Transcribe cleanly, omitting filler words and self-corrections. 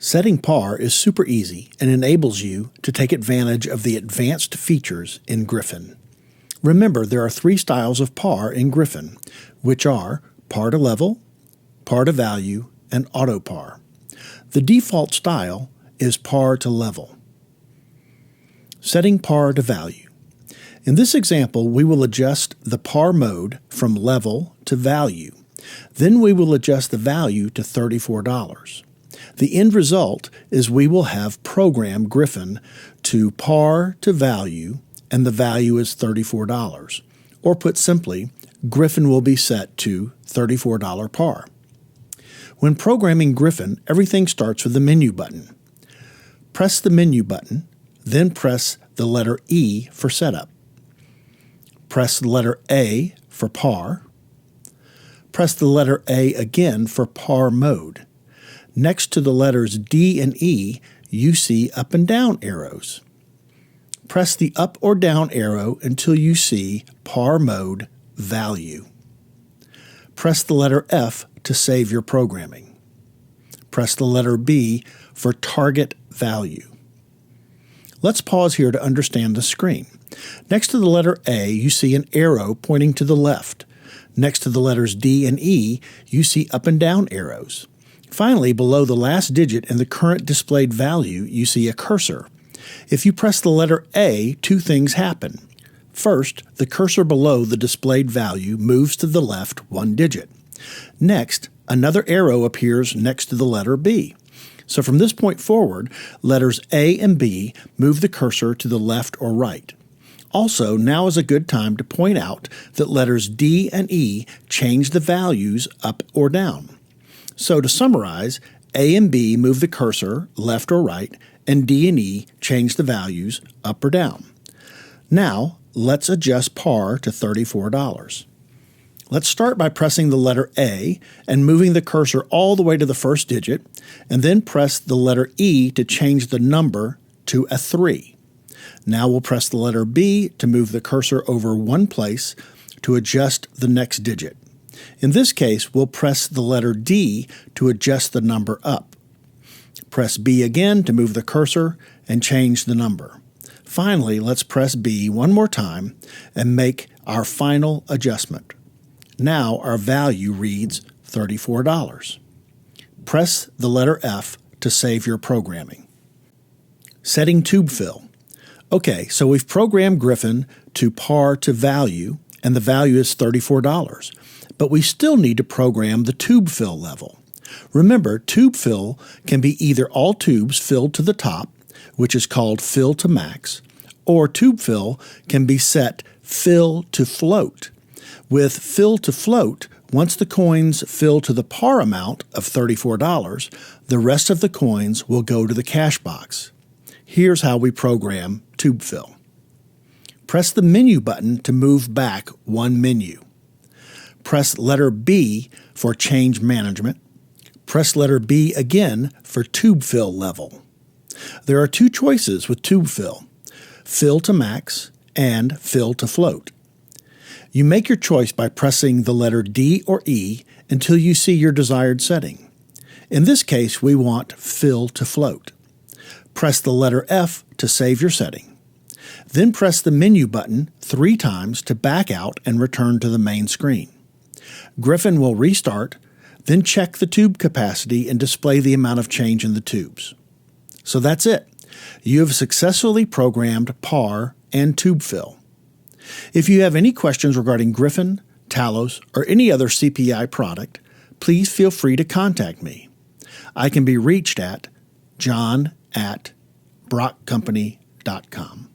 Setting par is super easy and enables you to take advantage of the advanced features in Gryphon. Remember, there are 3 styles of par in Gryphon, which are par to level, par to value, and auto par. The default style is par to level. Setting par to value. In this example, we will adjust the par mode from level to value. Then we will adjust the value to $34. The end result is we will have programmed Gryphon to par to value, and the value is $34. Or put simply, Gryphon will be set to $34 par. When programming Gryphon, everything starts with the menu button. Press the menu button, then press the letter E for setup. Press the letter A for par. Press the letter A again for par mode. Next to the letters D and E, you see up and down arrows. Press the up or down arrow until you see par mode value. Press the letter F to save your programming. Press the letter B for target value. Let's pause here to understand the screen. Next to the letter A, you see an arrow pointing to the left. Next to the letters D and E, you see up and down arrows. Finally, below the last digit in the current displayed value, you see a cursor. If you press the letter A, 2 things happen. First, the cursor below the displayed value moves to the left 1 digit. Next, another arrow appears next to the letter B. So from this point forward, letters A and B move the cursor to the left or right. Also, now is a good time to point out that letters D and E change the values up or down. So to summarize, A and B move the cursor left or right, and D and E change the values up or down. Now, let's adjust par to $34. Let's start by pressing the letter A and moving the cursor all the way to the first digit, and then press the letter E to change the number to a 3. Now we'll press the letter B to move the cursor over 1 place to adjust the next digit. In this case, we'll press the letter D to adjust the number up. Press B again to move the cursor and change the number. Finally, let's press B one more time and make our final adjustment. Now our value reads $34. Press the letter F to save your programming. Setting tube fill. Okay, so we've programmed Gryphon to par to value, and the value is $34. But we still need to program the tube fill level. Remember, tube fill can be either all tubes filled to the top, which is called fill to max, or tube fill can be set fill to float. With fill to float, once the coins fill to the par amount of $34, the rest of the coins will go to the cash box. Here's how we program tube fill. Press the menu button to move back 1 menu. Press letter B for change management. Press letter B again for tube fill level. There are 2 choices with tube fill: fill to max and fill to float. You make your choice by pressing the letter D or E until you see your desired setting. In this case, we want fill to float. Press the letter F to save your setting. Then press the menu button 3 times to back out and return to the main screen. Gryphon will restart, then check the tube capacity and display the amount of change in the tubes. So that's it. You have successfully programmed par and tube fill. If you have any questions regarding Gryphon, Talos, or any other CPI product, please feel free to contact me. I can be reached at john@brockcompany.com.